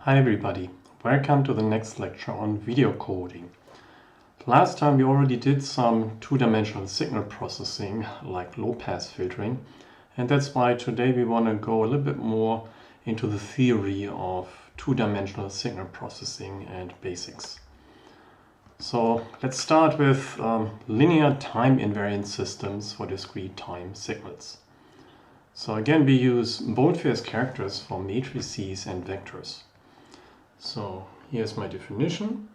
Hi everybody, welcome to the next lecture on video coding. Last time we already did some two-dimensional signal processing like low-pass filtering, and that's why today we want to go a little bit more into the theory of two-dimensional signal processing and basics. So let's start with linear time-invariant systems for discrete time signals. So again, we use boldface characters for matrices and vectors. So here's my definition.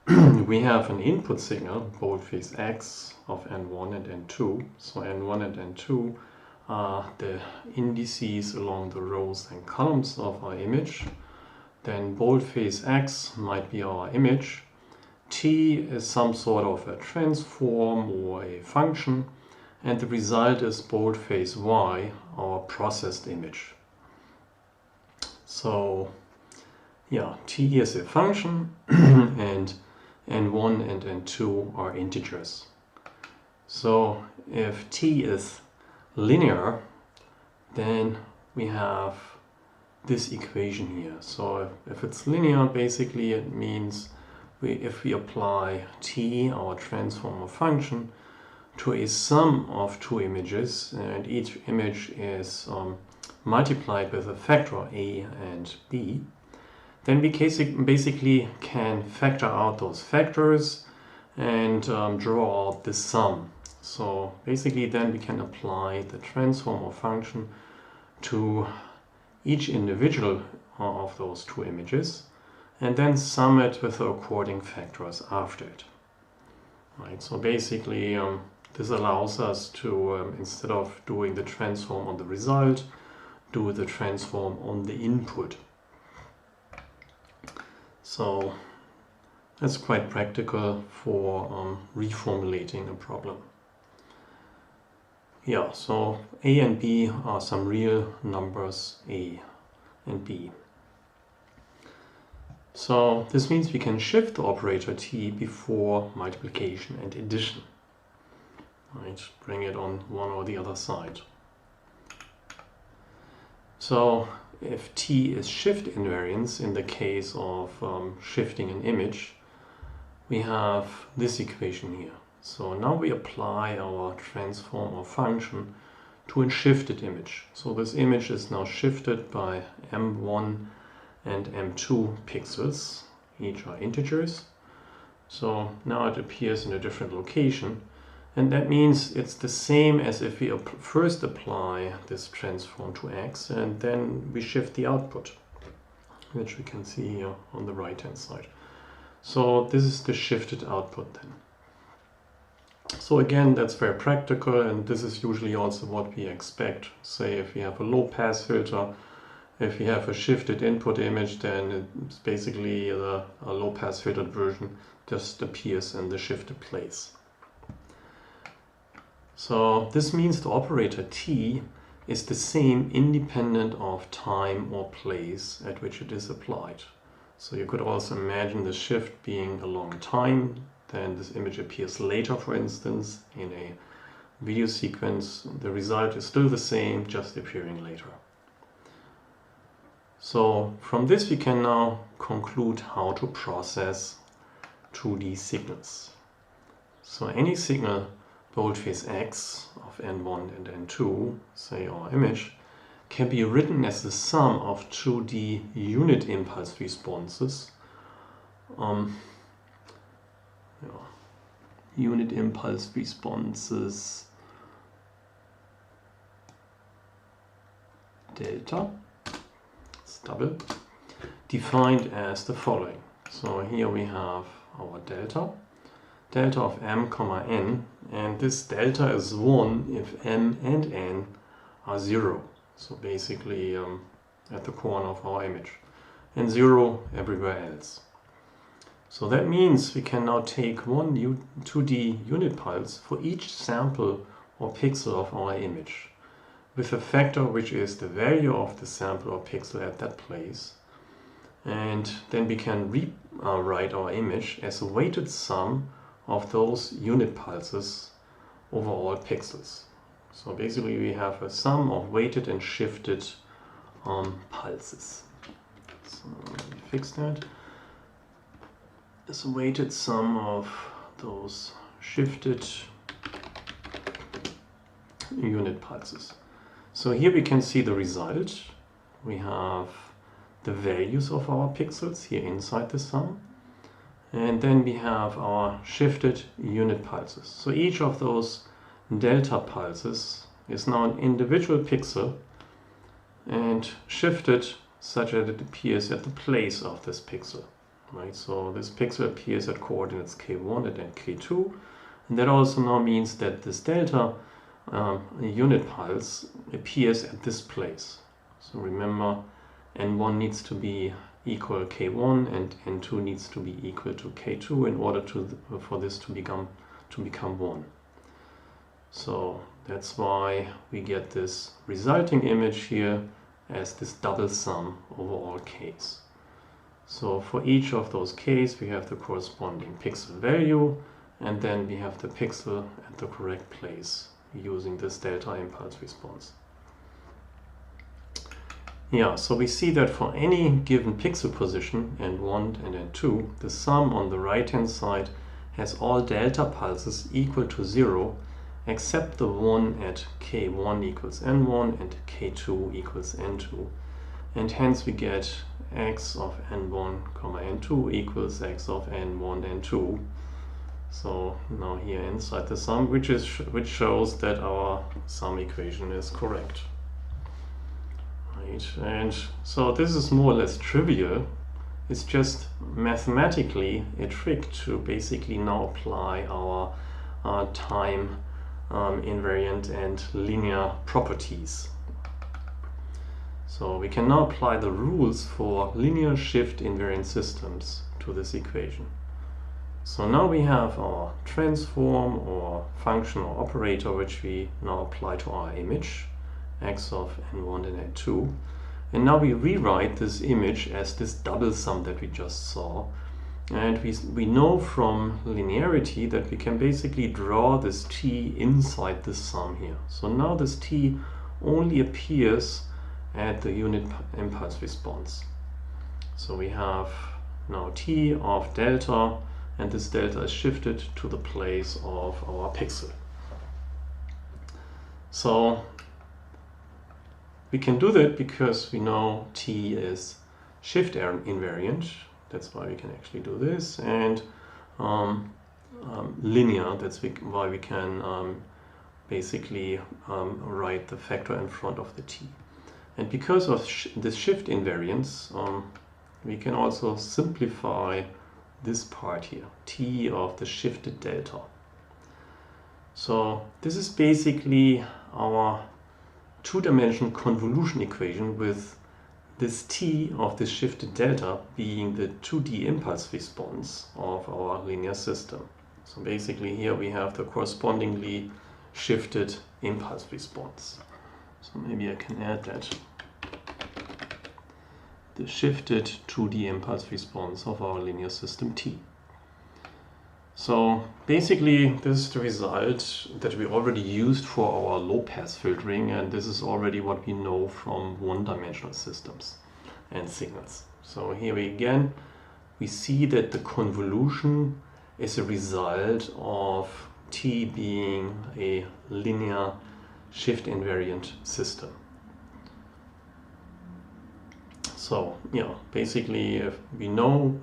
We have an input signal, boldface x, of n1 and n2. So n1 and n2 are the indices along the rows and columns of our image. Then boldface x might be our image. T is some sort of a transform or a function. And the result is boldface y, our processed image. So yeah, t is a function and n1 and n2 are integers. So if t is linear, then we have this equation here. So if it's linear, basically it means if we apply t, our transformer function, to a sum of two images, and each image is multiplied with a factor a and b, then we basically can factor out those factors and draw out the sum. So basically then we can apply the transformer function to each individual of those two images and then sum it with the according factors after it. Right, so basically this allows us to, instead of doing the transform on the result, do the transform on the input. So that's quite practical for reformulating a problem. Yeah, so a and b are some real numbers, a and b. So this means we can shift the operator t before multiplication and addition. Right, bring it on one or the other side. So if t is shift invariance in the case of shifting an image, we have this equation here. So now we apply our transformer function to a shifted image. So this image is now shifted by m1 and m2 pixels. Each are integers. So now it appears in a different location. And that means it's the same as if we first apply this transform to x and then we shift the output, which we can see here on the right hand side. So this is the shifted output then. So again, that's very practical, and this is usually also what we expect. Say if we have a low pass filter, if we have a shifted input image, then it's basically a low pass filtered version just appears in the shifted place. So this means the operator t is the same independent of time or place at which it is applied. So you could also imagine the shift being along time, then this image appears later, for instance, in a video sequence. The result is still the same, just appearing later. So from this we can now conclude how to process 2D signals. So any signal boldface x of n1 and n2, say our image, can be written as the sum of 2D unit impulse responses. Unit impulse responses delta, it's double, defined as the following. So here we have our delta of m comma n, and this delta is 1 if m and n are 0. So basically at the corner of our image, and 0 everywhere else. So that means we can now take one 2D unit pulse for each sample or pixel of our image, with a factor which is the value of the sample or pixel at that place. And then we can rewrite our image as a weighted sum of those unit pulses over all pixels. So basically we have a sum of weighted and shifted pulses. So fix that, is a weighted sum of those shifted unit pulses. So here we can see the result. We have the values of our pixels here inside the sum, and then we have our shifted unit pulses. So each of those delta pulses is now an individual pixel and shifted such that it appears at the place of this pixel. Right? So this pixel appears at coordinates k1 and then k2, and that also now means that this delta unit pulse appears at this place. So remember, n1 needs to be equal k1 and n2 needs to be equal to k2 in order for this to become 1. So that's why we get this resulting image here as this double sum over all k's. So for each of those k's we have the corresponding pixel value, and then we have the pixel at the correct place using this delta impulse response. Yeah, so we see that for any given pixel position, n1 and n2, the sum on the right hand side has all delta pulses equal to 0 except the one at k1 equals n1 and k2 equals n2, and hence we get x of n1, n2 equals x of n1, n2. So now here inside the sum, which shows that our sum equation is correct. Right, and so this is more or less trivial. It's just mathematically a trick to basically now apply our time invariant and linear properties. So we can now apply the rules for linear shift invariant systems to this equation. So now we have our transform or function or operator, which we now apply to our image, x of n1 and n2. And now we rewrite this image as this double sum that we just saw. And we know from linearity that we can basically draw this t inside this sum here. So now this t only appears at the unit impulse response. So we have now t of delta, and this delta is shifted to the place of our pixel. So we can do that because we know t is shift invariant. That's why we can actually do this, and linear. That's why we can basically write the factor in front of the t. And because of this shift invariance, we can also simplify this part here, t of the shifted delta. So this is basically our two-dimensional convolution equation with this t of this shifted delta being the 2D impulse response of our linear system. So basically here we have the correspondingly shifted impulse response. So maybe I can add that. The shifted 2D impulse response of our linear system T. So basically this is the result that we already used for our low-pass filtering, and this is already what we know from one-dimensional systems and signals. So here we see that the convolution is a result of T being a linear shift invariant system. So yeah, basically if we know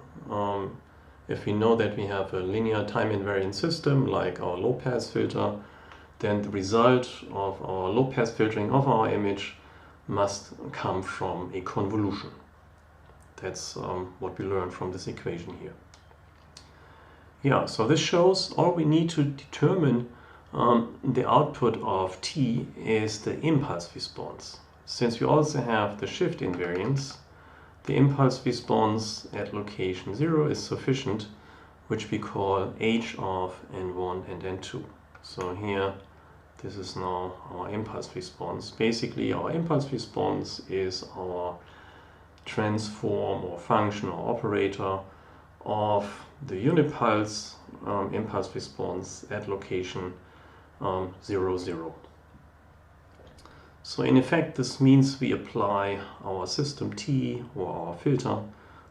that we have a linear time invariant system like our low pass filter, then the result of our low pass filtering of our image must come from a convolution. That's what we learned from this equation here. Yeah, so this shows all we need to determine the output of T is the impulse response. Since we also have the shift invariance, the impulse response at location 0 is sufficient, which we call h of n1 and n2. So here, this is now our impulse response. Basically, our impulse response is our transform or function or operator of the unit pulse impulse response at location 0, 0. So in effect, this means we apply our system T or our filter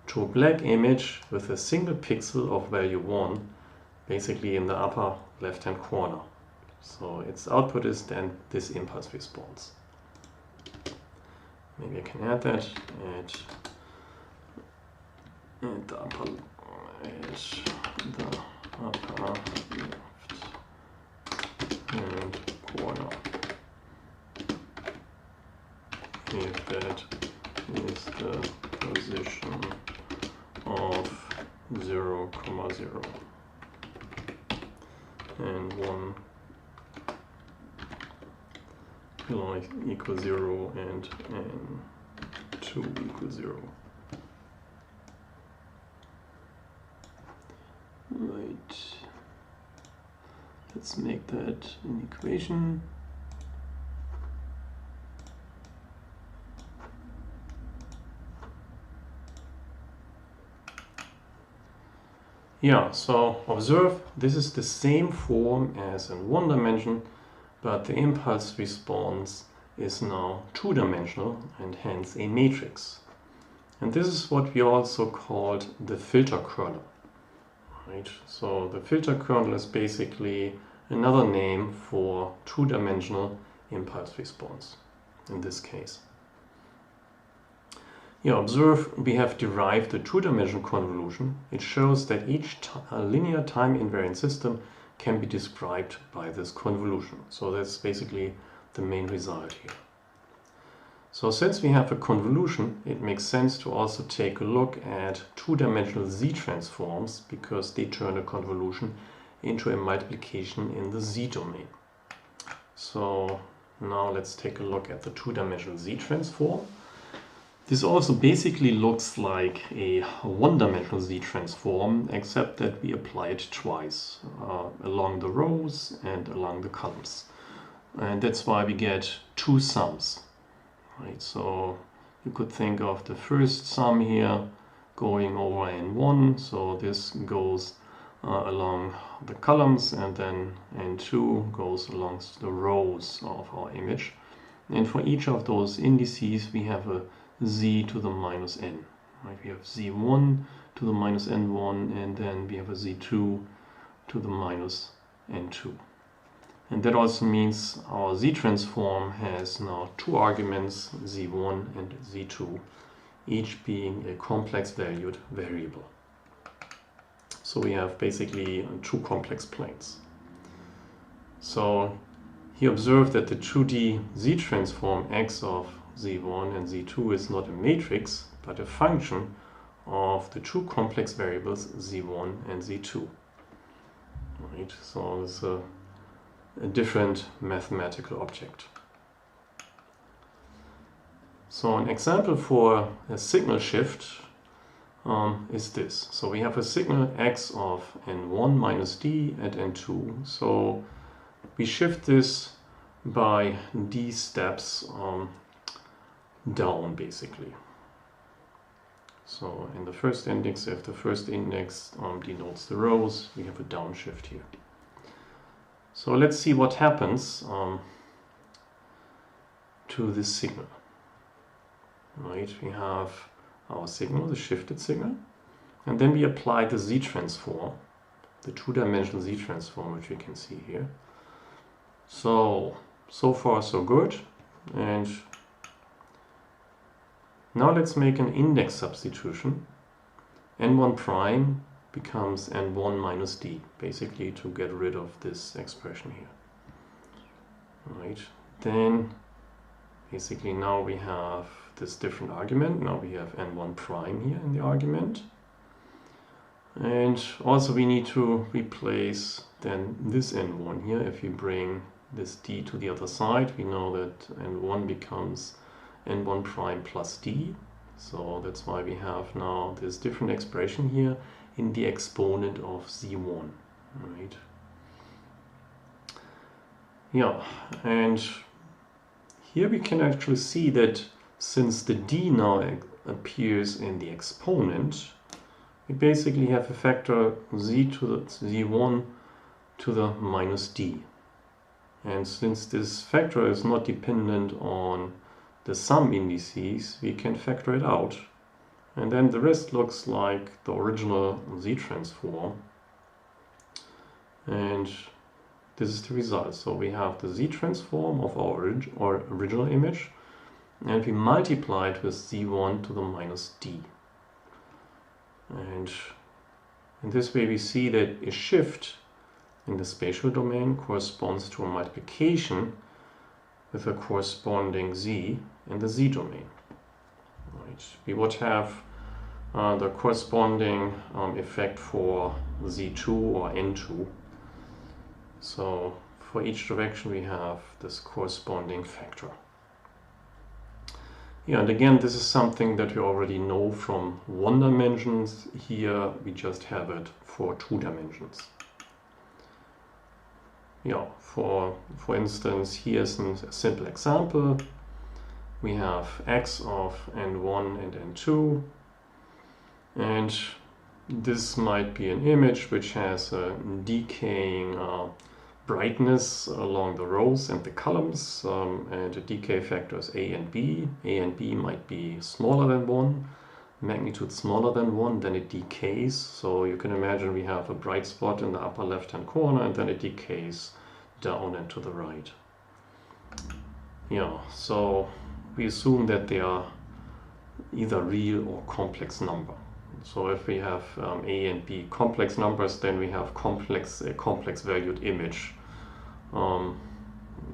to a black image with a single pixel of value 1, basically in the upper left hand corner. So its output is then this impulse response. Maybe I can add that at the upper left hand corner. If that is the position of 0, 0 and 1 equals 0 and n2 equals 0. Right. Let's make that an equation. Yeah, so observe, this is the same form as in one dimension, but the impulse response is now two-dimensional and hence a matrix. And this is what we also called the filter kernel. Right? So the filter kernel is basically another name for two-dimensional impulse response in this case. Yeah, observe, we have derived a two-dimensional convolution. It shows that each linear time-invariant system can be described by this convolution. So that's basically the main result here. So since we have a convolution, it makes sense to also take a look at two-dimensional z-transforms because they turn a convolution into a multiplication in the z-domain. So now let's take a look at the two-dimensional z-transform. This also basically looks like a one-dimensional z-transform, except that we apply it twice, along the rows and along the columns. And that's why we get two sums. Right? So you could think of the first sum here going over n1, so this goes along the columns, and then n2 goes along the rows of our image. And for each of those indices we have a z to the minus n. Right? We have z1 to the minus n1, and then we have a z2 to the minus n2. And that also means our z-transform has now two arguments, z1 and z2, each being a complex valued variable. So we have basically two complex planes. So here observe that the 2D z-transform x of z1 and z2 is not a matrix, but a function of the two complex variables z1 and z2. Right? So it's a different mathematical object. So an example for a signal shift is this. So we have a signal x of n1 minus d at n2. So we shift this by d steps down basically. So in the first index, if the first index denotes the rows, we have a downshift here. So let's see what happens to this signal. Right, we have our signal, the shifted signal, and then we apply the z-transform, the two-dimensional z-transform, which you can see here. So far so good. And now let's make an index substitution. n1 prime becomes n1 minus d, basically to get rid of this expression here. Right, then basically now we have this different argument. Now we have n1 prime here in the argument. And also we need to replace then this n1 here. If we bring this d to the other side, we know that n1 becomes n1 prime plus d. So that's why we have now this different expression here in the exponent of z1. Right? Yeah, and here we can actually see that since the d now appears in the exponent, we basically have a factor z to the z1 to the minus d. And since this factor is not dependent on the sum indices, we can factor it out. And then the rest looks like the original Z transform. And this is the result. So we have the Z transform of our original image, and we multiply it with Z1 to the minus D. And in this way we see that a shift in the spatial domain corresponds to a multiplication with a corresponding Z in the Z domain. Right. We would have the corresponding effect for Z2 or N2. So for each direction we have this corresponding factor. Yeah, and again, this is something that we already know from 1 dimensions. Here we just have it for 2 dimensions. Yeah, for instance, here's a simple example. We have x of n1 and n2, and this might be an image which has a decaying brightness along the rows and the columns, and the decay factors a and b. A and b might be smaller than 1, magnitude smaller than 1, then it decays. So you can imagine we have a bright spot in the upper left hand corner, and then it decays down and to the right. Yeah, so we assume that they are either real or complex number. So if we have a and b complex numbers, then we have a complex valued image,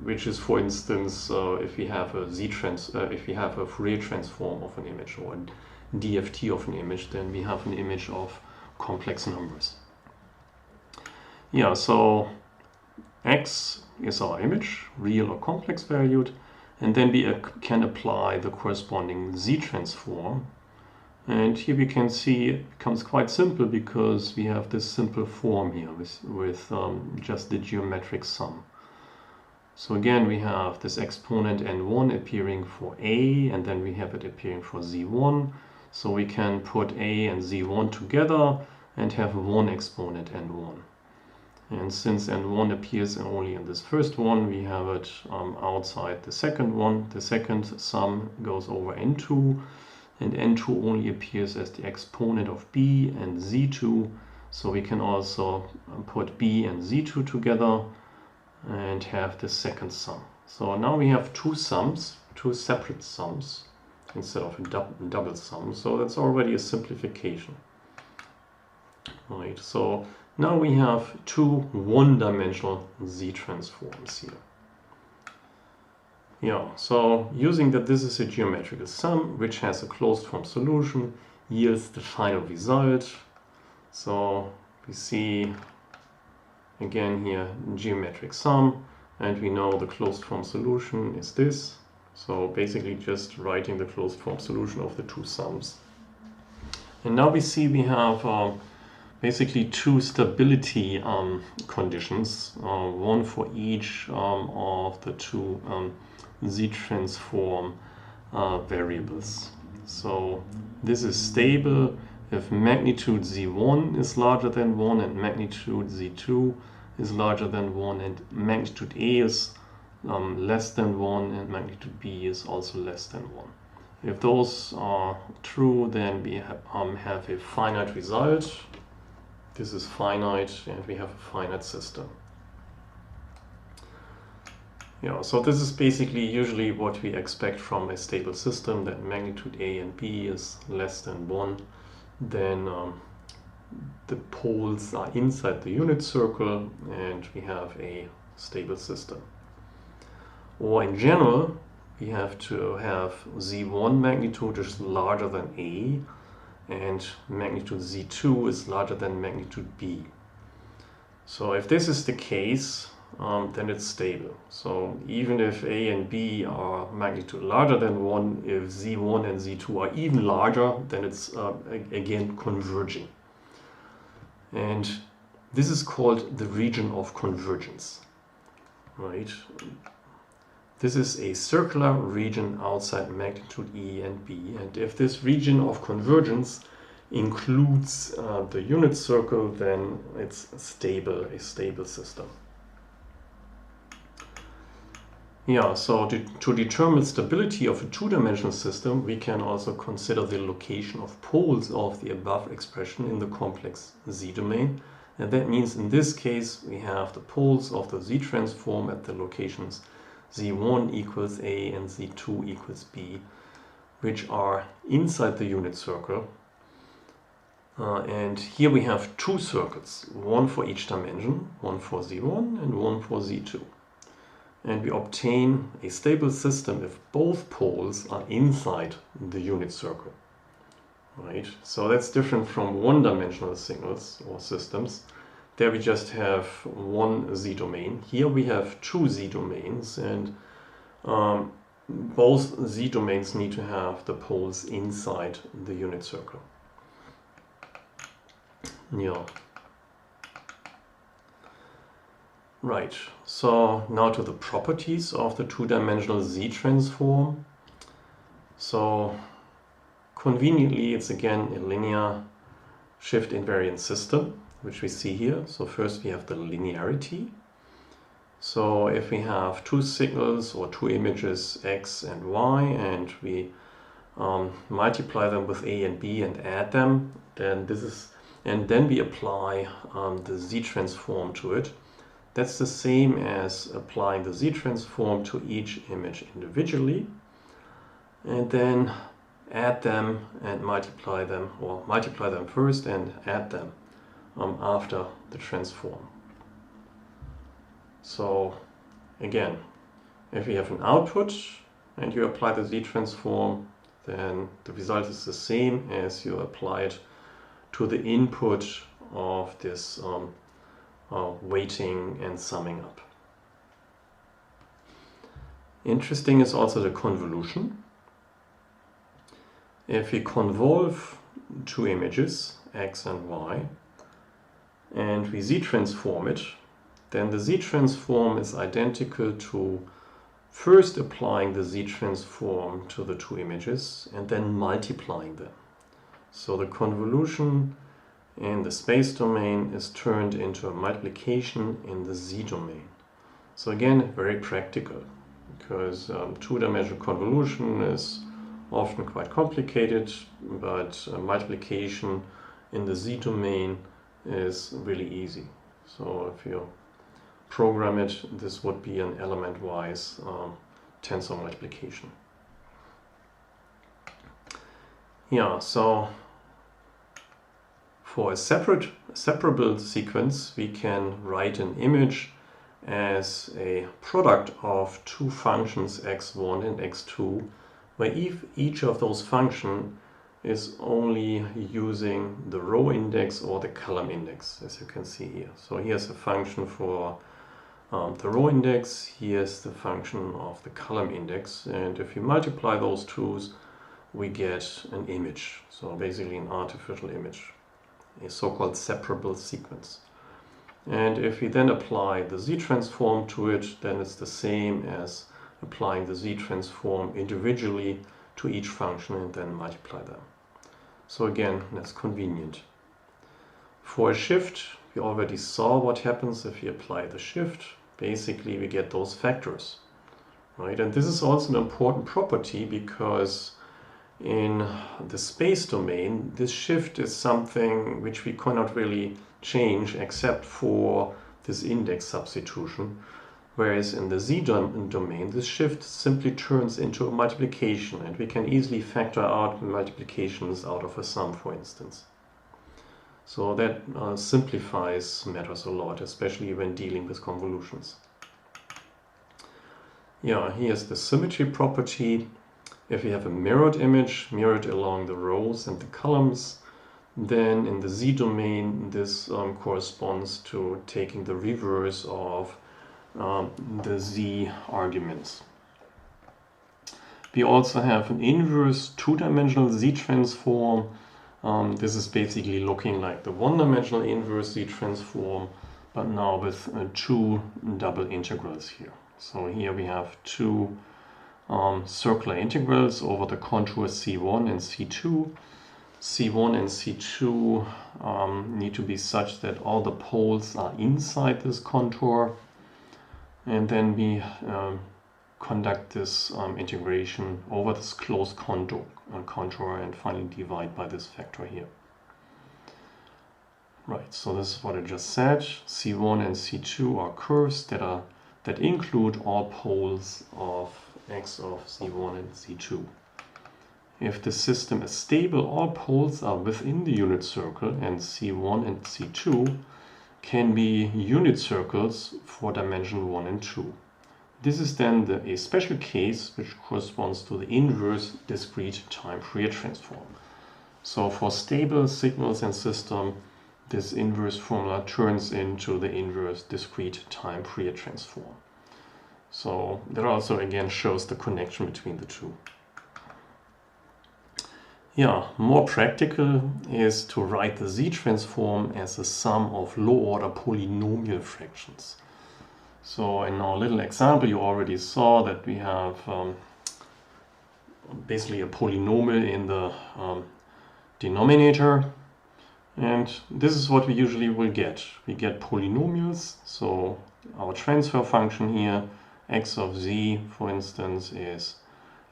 which is, for instance, if we have a Fourier transform of an image or a DFT of an image, then we have an image of complex numbers. Yeah, so x is our image, real or complex valued, and then we can apply the corresponding Z transform. And here we can see it becomes quite simple because we have this simple form here with just the geometric sum. So again, we have this exponent n1 appearing for a, and then we have it appearing for z1. So we can put a and z1 together and have one exponent n1. And since n1 appears only in this first one, we have it outside the second one. The second sum goes over n2. And n2 only appears as the exponent of b and z2, so we can also put b and z2 together and have the second sum. So now we have two sums, two separate sums, instead of a double sum, so that's already a simplification. Right, so now we have two one-dimensional Z transforms here. Yeah, so using that this is a geometrical sum which has a closed form solution yields the final result. So we see again here geometric sum, and we know the closed form solution is this. So basically just writing the closed form solution of the two sums. And now we see we have basically two stability conditions, one for each of the two Z transform variables. So this is stable if magnitude Z1 is larger than 1 and magnitude Z2 is larger than 1 and magnitude A is less than 1 and magnitude B is also less than 1. If those are true, then we have a finite result. This is finite and we have a finite system. Yeah, so this is basically usually what we expect from a stable system, that magnitude A and B is less than 1. Then the poles are inside the unit circle and we have a stable system. Or in general, we have to have Z1 magnitude is larger than A and magnitude Z2 is larger than magnitude B. So if this is the case, then it's stable. So even if A and B are magnitude larger than 1, if Z1 and Z2 are even larger, then it's again converging. And this is called the region of convergence, right? This is a circular region outside magnitude E and B. And if this region of convergence includes the unit circle, then it's a stable system. Yeah, so to determine stability of a two-dimensional system, we can also consider the location of poles of the above expression in the complex Z-domain. And that means in this case, we have the poles of the Z-transform at the locations Z1 equals A and Z2 equals B, which are inside the unit circle. And here we have two circles, one for each dimension, one for Z1 and one for Z2. And we obtain a stable system if both poles are inside the unit circle. Right? So that's different from one-dimensional signals or systems. There we just have one Z-domain. Here we have two Z-domains, and both Z-domains need to have the poles inside the unit circle. Yeah. Right, so now to the properties of the two-dimensional Z-transform. So conveniently, it's again a linear shift-invariant system, which we see here. So first we have the linearity. So if we have two signals or two images X and Y, and we multiply them with A and B and add them, then then we apply the Z-transform to it. That's the same as applying the Z-transform to each image individually, and then add them and multiply them, or multiply them first and add them after the transform. So again, if we have an output and you apply the Z-transform, then the result is the same as you apply it to the input of this weighting and summing up. Interesting is also the convolution. If we convolve two images, X and Y, and we Z-transform it, then the Z-transform is identical to first applying the Z-transform to the two images and then multiplying them. So the convolution in the space domain is turned into a multiplication in the Z-domain. So again, very practical, because two-dimensional convolution is often quite complicated, but multiplication in the Z-domain is really easy. So if you program it, this would be an element-wise tensor multiplication. Yeah, so for a separable sequence, we can write an image as a product of two functions x1 and x2, where each of those functions is only using the row index or the column index, as you can see here. So here's a function for the row index, here's the function of the column index, and if you multiply those two, we get an image, so basically an artificial image, a so-called separable sequence. And if we then apply the Z-transform to it, then it's the same as applying the Z-transform individually to each function and then multiply them. So again, that's convenient. For a shift, we already saw what happens if we apply the shift. Basically, we get those factors, right? And this is also an important property because in the space domain, this shift is something which we cannot really change except for this index substitution. Whereas in the Z domain, this shift simply turns into a multiplication, and we can easily factor out multiplications out of a sum, for instance. So that simplifies matters a lot, especially when dealing with convolutions. Yeah, here's the symmetry property. If we have a mirrored image, mirrored along the rows and the columns, then in the Z domain, this corresponds to taking the reverse of the Z arguments. We also have an inverse two-dimensional Z-transform. This is basically looking like the one-dimensional inverse Z-transform, but now with two double integrals here. So here we have two circular integrals over the contours C1 and C2. C1 and C2 need to be such that all the poles are inside this contour. And then we conduct this integration over this closed contour and finally divide by this factor here. Right, so this is what I just said. C1 and C2 are curves that include all poles of x of C1 and C2. If the system is stable, all poles are within the unit circle, and C1 and C2 can be unit circles for dimension 1 and 2. This is then a special case which corresponds to the inverse discrete time Fourier transform. So for stable signals and system, this inverse formula turns into the inverse discrete time Fourier transform. So that also again shows the connection between the two. Yeah, more practical is to write the Z transform as a sum of low-order polynomial fractions. So in our little example, you already saw that we have basically a polynomial in the denominator. And this is what we usually will get. We get polynomials. So our transfer function here, x of z, for instance, is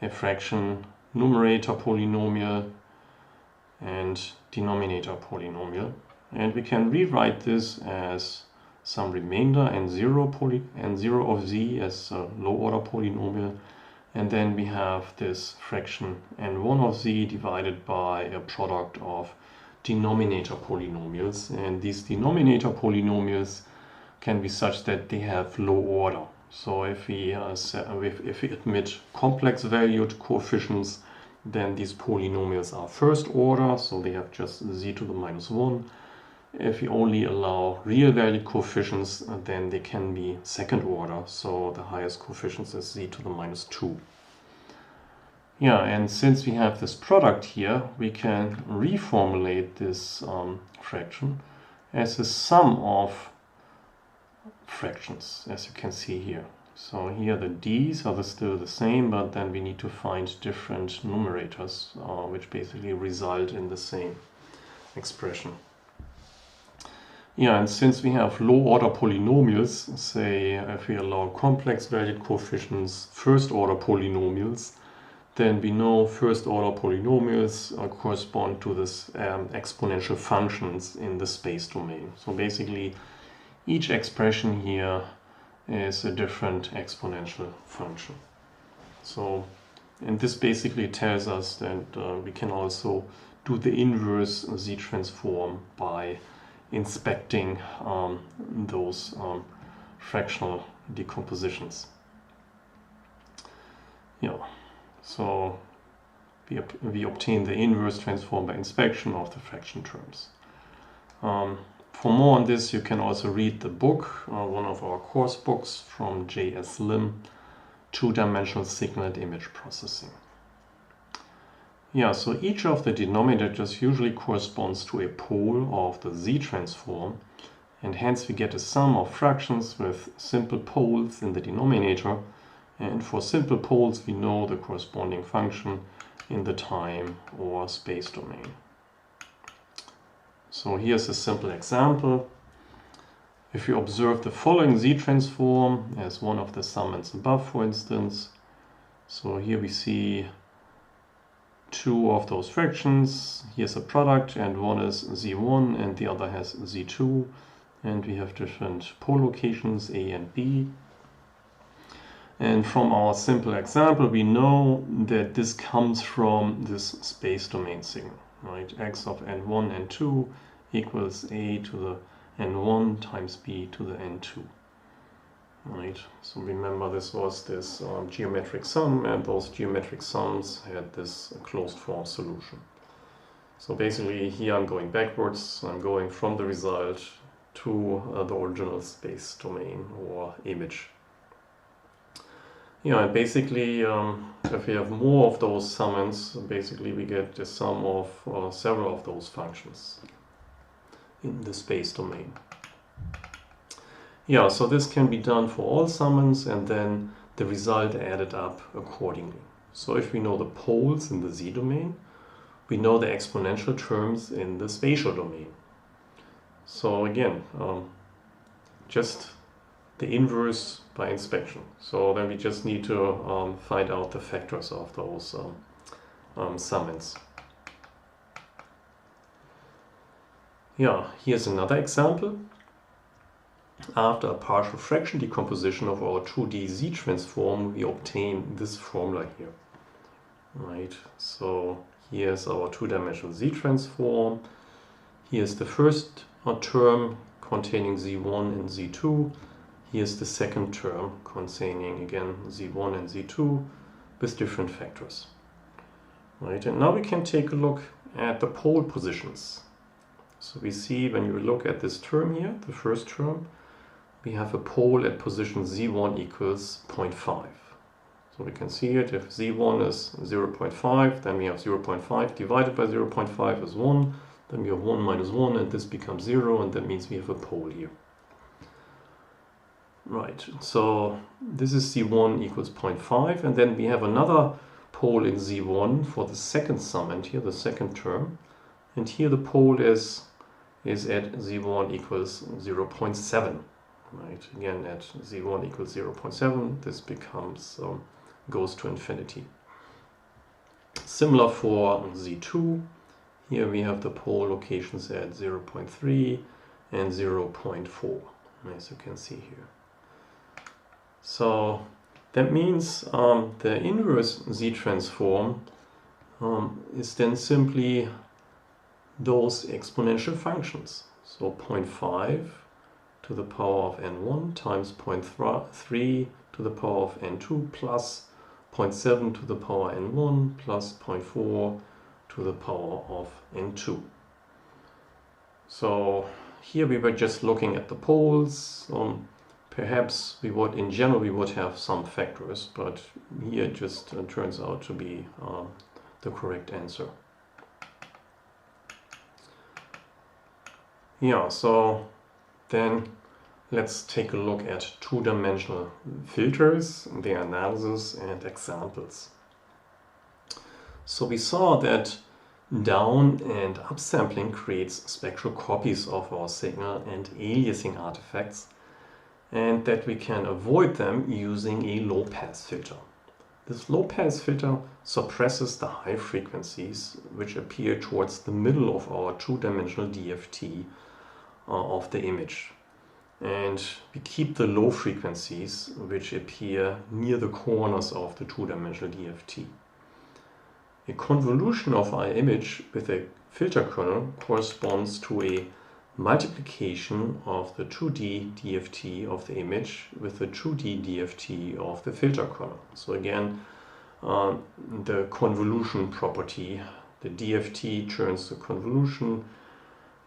a fraction numerator polynomial and denominator polynomial. And we can rewrite this as some remainder and 0 of z as a low-order polynomial. And then we have this fraction n1 of z divided by a product of denominator polynomials, and these denominator polynomials can be such that they have low order. So if we admit complex valued coefficients, then these polynomials are first order, so they have just z to the minus 1. If we only allow real valued coefficients, then they can be second order, so the highest coefficient is z to the minus 2. Yeah, and since we have this product here, we can reformulate this fraction as a sum of fractions, as you can see here. So here the d's are still the same, but then we need to find different numerators, which basically result in the same expression. Yeah, and since we have low-order polynomials, say if we allow complex valued coefficients, first-order polynomials, then we know first-order polynomials correspond to this exponential functions in the space domain. So basically, each expression here is a different exponential function. So, and this basically tells us that we can also do the inverse Z transform by inspecting those fractional decompositions. Yeah. So we obtain the inverse transform by inspection of the fraction terms. For more on this, you can also read the book, one of our course books from J.S. Lim, Two-Dimensional Signal and Image Processing. Yeah, so each of the denominators usually corresponds to a pole of the Z transform, and hence we get a sum of fractions with simple poles in the denominator. And for simple poles, we know the corresponding function in the time or space domain. So here's a simple example. If you observe the following Z transform as one of the summands above, for instance, so here we see two of those fractions. Here's a product, and one is Z1 and the other has Z2. And we have different pole locations, A and B. And from our simple example, we know that this comes from this space domain signal, right? X of n1, n2 equals A to the n1 times B to the n2, right? So remember, this was this geometric sum, and those geometric sums had this closed form solution. So basically here I'm going backwards. I'm going from the result to the original space domain or image. Yeah, and basically, if we have more of those summands, basically we get the sum of several of those functions in the space domain. Yeah, so this can be done for all summands, and then the result added up accordingly. So if we know the poles in the Z domain, we know the exponential terms in the spatial domain. So again, just the inverse by inspection. So then we just need to find out the factors of those summands. Yeah, here's another example. After a partial fraction decomposition of our 2D Z transform, we obtain this formula here. Right, so here's our two-dimensional Z transform. Here's the first term containing Z1 and Z2. Here's the second term containing again Z1 and Z2 with different factors. Right, and now we can take a look at the pole positions. So we see when you look at this term here, the first term, we have a pole at position Z1 equals 0.5. So we can see it, if Z1 is 0.5, then we have 0.5 divided by 0.5 is 1, then we have 1 minus 1, and this becomes 0, and that means we have a pole here. Right, so this is Z1 equals 0.5, and then we have another pole in Z1 for the second summand here, the second term, and here the pole is at Z1 equals 0.7. Right, again at Z1 equals 0.7, this becomes goes to infinity. Similar for Z2, here we have the pole locations at 0.3 and 0.4, as you can see here. So that means the inverse Z transform is then simply those exponential functions. So 0.5 to the power of n1 times 0.3 to the power of n2 plus 0.7 to the power n1 plus 0.4 to the power of n2. So here we were just looking at the poles. Perhaps we would, in general, we would have some factors, but here it just turns out to be the correct answer. Yeah, so then let's take a look at two-dimensional filters, their analysis and examples. So we saw that down and upsampling creates spectral copies of our signal and aliasing artifacts, and that we can avoid them using a low-pass filter. This low-pass filter suppresses the high frequencies which appear towards the middle of our two-dimensional DFT of the image. And we keep the low frequencies which appear near the corners of the two-dimensional DFT. A convolution of our image with a filter kernel corresponds to a multiplication of the 2D DFT of the image with the 2D DFT of the filter kernel. So again, the convolution property, the DFT turns the convolution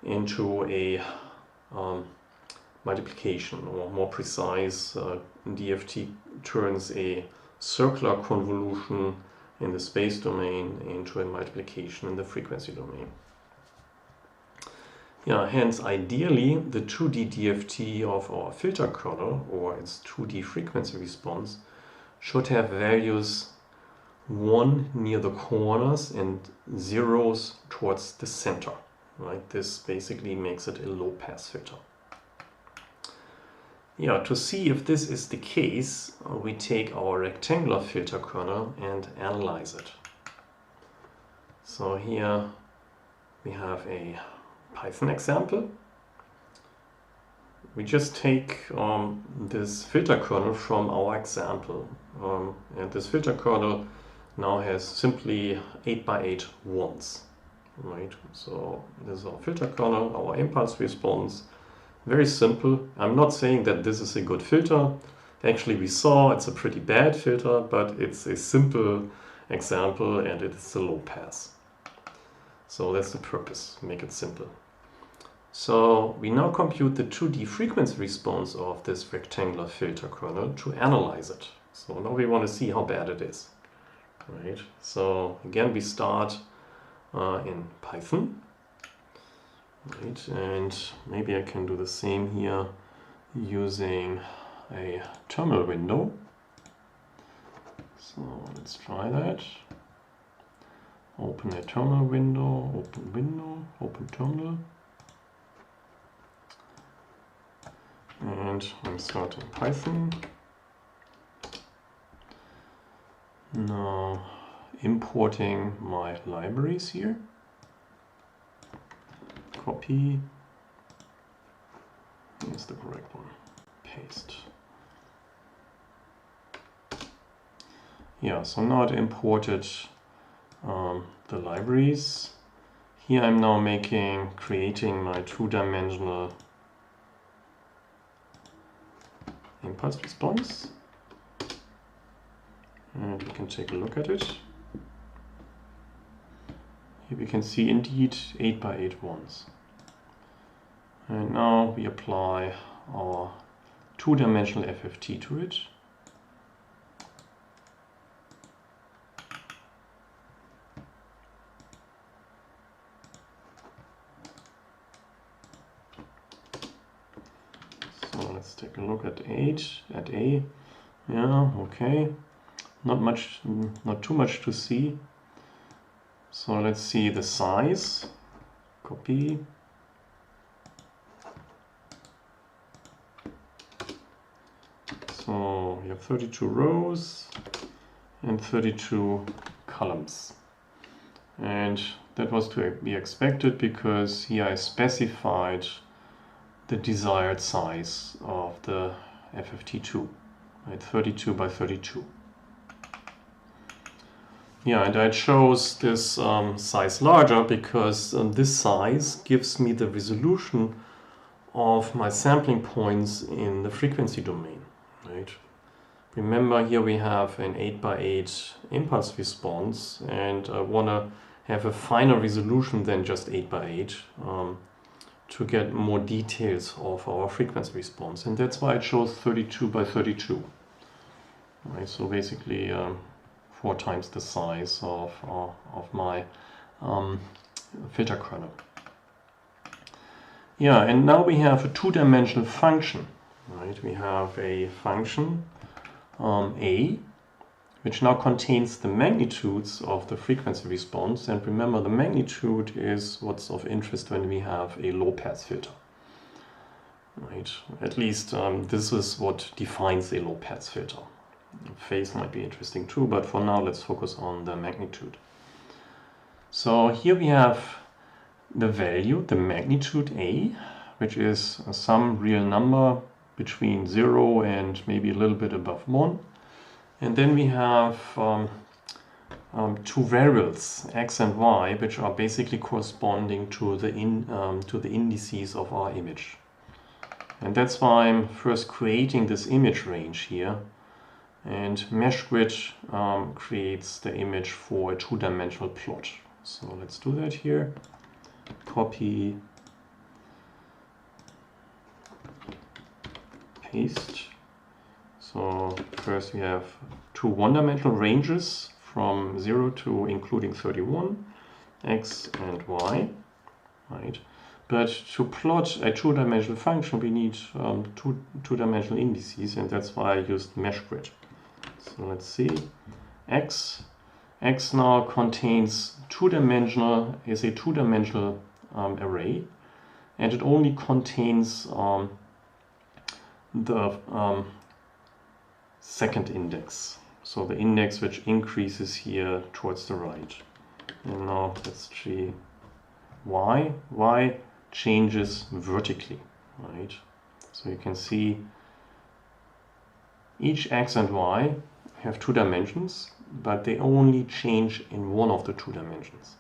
into a multiplication, or more precise, DFT turns a circular convolution in the space domain into a multiplication in the frequency domain. Yeah, hence ideally the 2D DFT of our filter kernel, or its 2D frequency response, should have values 1 near the corners and zeros towards the center. Right? This basically makes it a low-pass filter. Yeah, to see if this is the case, we take our rectangular filter kernel and analyze it. So here we have a Python example. We just take this filter kernel from our example, and this filter kernel now has simply 8x8 ones. Right, so this is our filter kernel, our impulse response. Very simple. I'm not saying that this is a good filter. Actually, we saw it's a pretty bad filter, but it's a simple example and it's a low pass. So that's the purpose, make it simple. So we now compute the 2D frequency response of this rectangular filter kernel to analyze it. So now we want to see how bad it is. Right. So again, we start in Python. Right, and maybe I can do the same here using a terminal window. So let's try that. Open a terminal window, open terminal. And I'm starting Python. Now importing my libraries here. Copy. Here's the correct one. Paste. Yeah, so now it imported the libraries. Here I'm now creating my two-dimensional impulse response. And we can take a look at it. Here we can see indeed 8x8 ones. And now we apply our two-dimensional FFT to it. So let's take a look at A. Yeah, okay. Not too much to see. So let's see the size. Copy. So we have 32 rows and 32 columns. And that was to be expected because here I specified the desired size of the FFT2, right? 32 by 32. Yeah, and I chose this size larger because this size gives me the resolution of my sampling points in the frequency domain, right? Remember, here we have an 8x8 impulse response, and I want to have a finer resolution than just 8x8 to get more details of our frequency response, and that's why I chose 32 by 32. Right, so basically 4 times the size of my filter kernel. Yeah, and now we have a two-dimensional function. Right, we have a function A, which now contains the magnitudes of the frequency response. And remember, the magnitude is what's of interest when we have a low-pass filter. Right, at least this is what defines a low-pass filter. Phase might be interesting too, but for now let's focus on the magnitude. So here we have the value, the magnitude A, which is some real number between 0 and maybe a little bit above 1. And then we have two variables, x and y, which are basically corresponding to the indices of our image. And that's why I'm first creating this image range here. And MeshGrid creates the image for a two-dimensional plot. So let's do that here. Copy, paste. So first we have two one-dimensional ranges from 0 to including 31, x and y, right? But to plot a two-dimensional function, we need two-dimensional indices, and that's why I used MeshGrid. So let's see, x now contains is a two-dimensional array, and it only contains the second index, so the index which increases here towards the right. And now let's see y changes vertically, right? So you can see each x and y have two dimensions, but they only change in one of the two dimensions.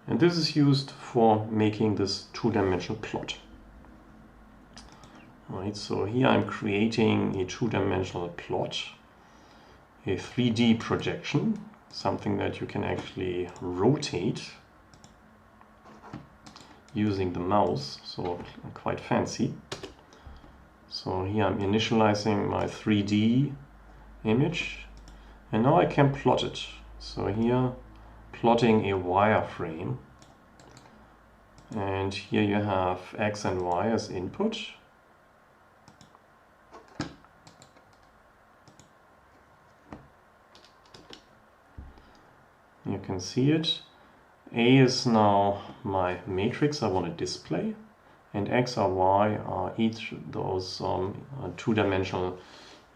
And this is used for making this two-dimensional plot. Right, so here I'm creating a two-dimensional plot, a 3D projection, something that you can actually rotate using the mouse, so quite fancy. So here I'm initializing my 3D image, and now I can plot it. So here, plotting a wireframe, and here you have x and y as input. You can see it. A is now my matrix I want to display, and x or y are each those two-dimensional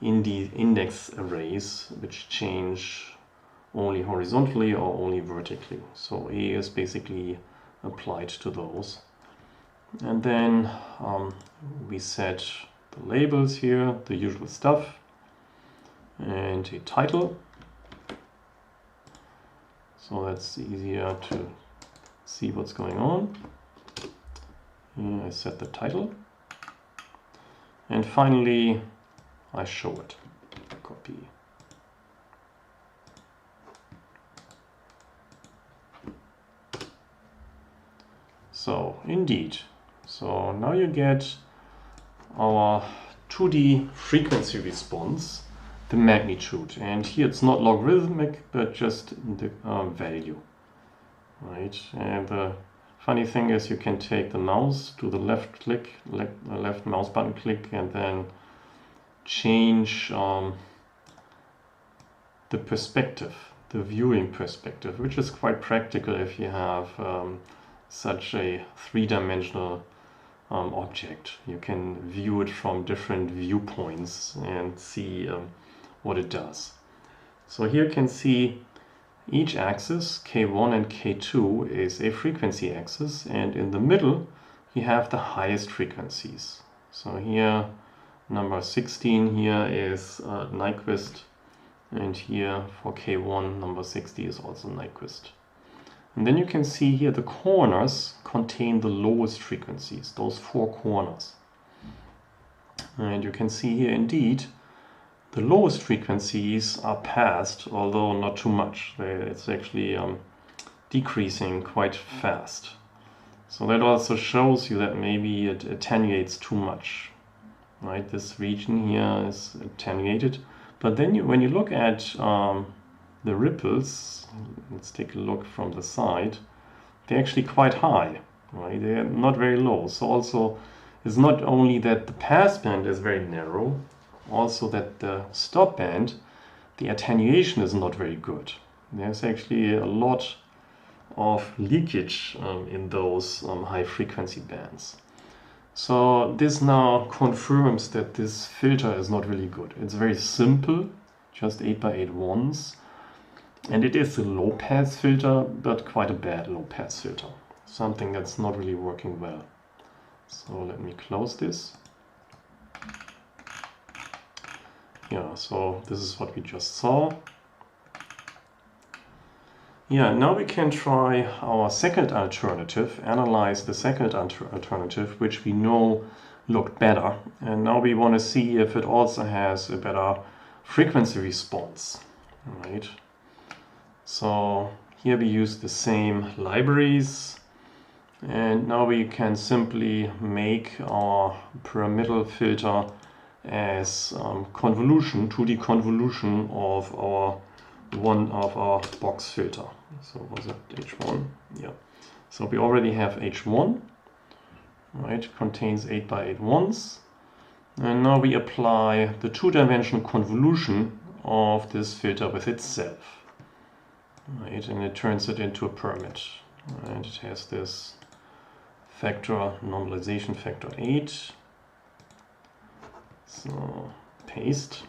index arrays which change only horizontally or only vertically. So A is basically applied to those. And then we set the labels here, the usual stuff, and a title. So that's easier to see what's going on. Here I set the title. And finally, I show it. Copy. So indeed, so now you get our 2D frequency response, the magnitude, and here it's not logarithmic but just the value, right? And the funny thing is you can take the mouse, do the left click, left mouse button click, and then change the perspective, the viewing perspective, which is quite practical if you have such a three-dimensional object. You can view it from different viewpoints and see what it does. So here you can see each axis, K1 and K2, is a frequency axis, and in the middle you have the highest frequencies. So here number 16 here is Nyquist, and here for K1 number 60 is also Nyquist. And then you can see here the corners contain the lowest frequencies, those four corners. And you can see here indeed the lowest frequencies are passed, although not too much. It's actually decreasing quite fast. So that also shows you that maybe it attenuates too much. Right, this region here is attenuated. But then when you look at the ripples, let's take a look from the side, they're actually quite high, right? They're not very low. So also it's not only that the pass band is very narrow, also that the stop band, the attenuation is not very good. There's actually a lot of leakage in those high frequency bands. So this now confirms that this filter is not really good. It's very simple, just 8x8 ones. And it is a low pass filter, but quite a bad low pass filter. Something that's not really working well. So let me close this. Yeah, so this is what we just saw. Yeah, now we can try our second alternative, analyze the second alternative, which we know looked better. And now we want to see if it also has a better frequency response, right? So here we use the same libraries, and now we can simply make our pyramidal filter as convolution, 2D convolution of one of our box filter. So was it H1? Yeah. So we already have H1, right? Contains 8x8 ones. And now we apply the two-dimensional convolution of this filter with itself. Right, and it turns it into a pyramid, and it has this factor, normalization factor 8. So paste.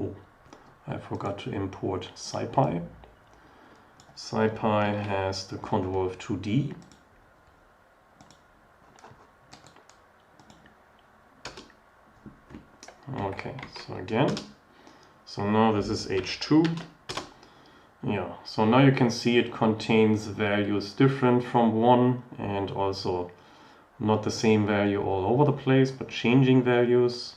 Oh, I forgot to import SciPy. SciPy has the Convolve 2D. Okay, so again. So now this is H2. Yeah, so now you can see it contains values different from 1 and also not the same value all over the place, but changing values.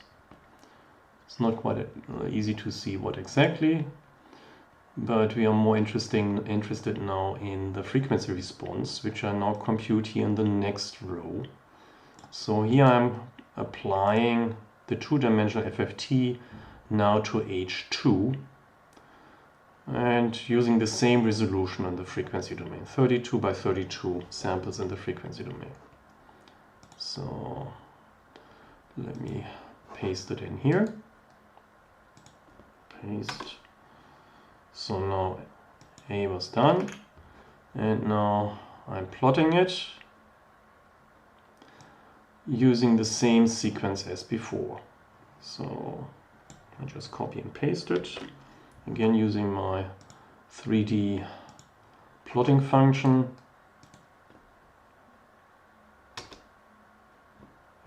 It's not quite easy to see what exactly, but we are more interested now in the frequency response, which I now compute here in the next row. So here I'm applying the two-dimensional FFT now to H2 and using the same resolution in the frequency domain, 32 by 32 samples in the frequency domain. So let me paste it in here. Paste. So now A was done, and now I'm plotting it using the same sequence as before. So I just copy and paste it, again using my 3D plotting function.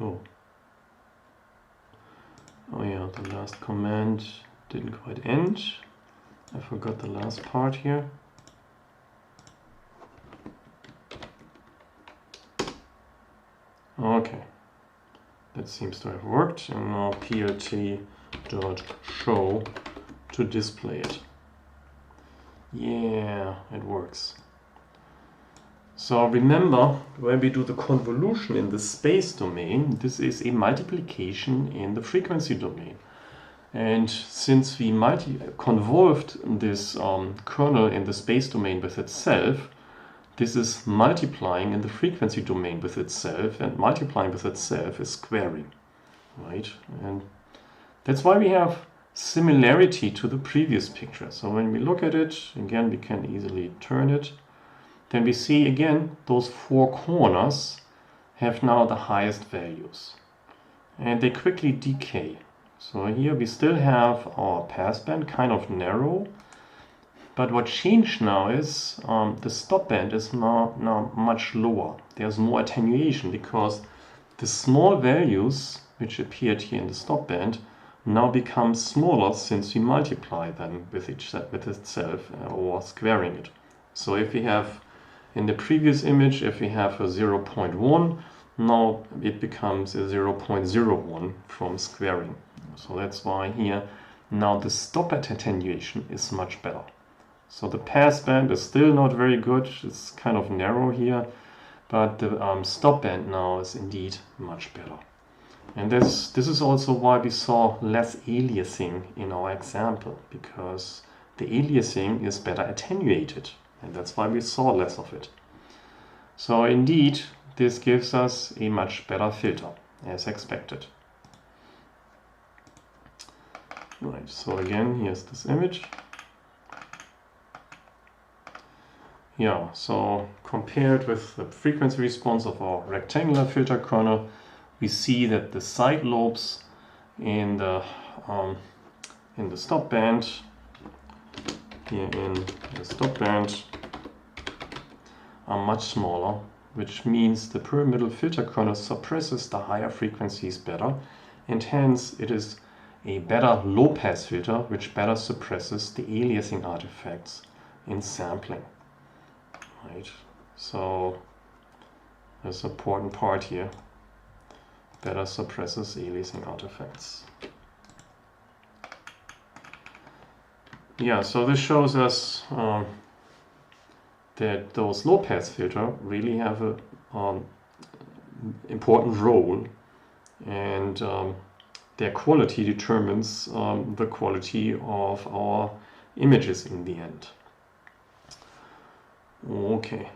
Oh yeah, the last command didn't quite end. I forgot the last part here. Okay, that seems to have worked, and now plt.show to display it. Yeah, it works. So remember, when we do the convolution in the space domain, this is a multiplication in the frequency domain. And since we convolved this kernel in the space domain with itself, this is multiplying in the frequency domain with itself, and multiplying with itself is squaring, right? And that's why we have similarity to the previous picture. So when we look at it, again, we can easily turn it. Then we see again, those four corners have now the highest values. And they quickly decay. So here we still have our passband, kind of narrow. But what changed now is the stop band is now much lower. There's more attenuation because the small values which appeared here in the stop band now become smaller since we multiply them with itself or squaring it. So if we have in the previous image, if we have a 0.1, now it becomes a 0.01 from squaring. So that's why here now the stop band attenuation is much better. So the passband is still not very good, it's kind of narrow here, but the stop band now is indeed much better. And this is also why we saw less aliasing in our example, because the aliasing is better attenuated, and that's why we saw less of it. So indeed, this gives us a much better filter, as expected. Right, so again, here's this image. Yeah, so compared with the frequency response of our rectangular filter kernel, we see that the side lobes in the stop band, here in the stop band, are much smaller, which means the pyramidal filter kernel suppresses the higher frequencies better, and hence it is a better low-pass filter which better suppresses the aliasing artifacts in sampling. Right, so that's an important part here. Better suppresses aliasing artifacts. Yeah, so this shows us that those low-pass filters really have an important role, and their quality determines the quality of our images in the end. Okay.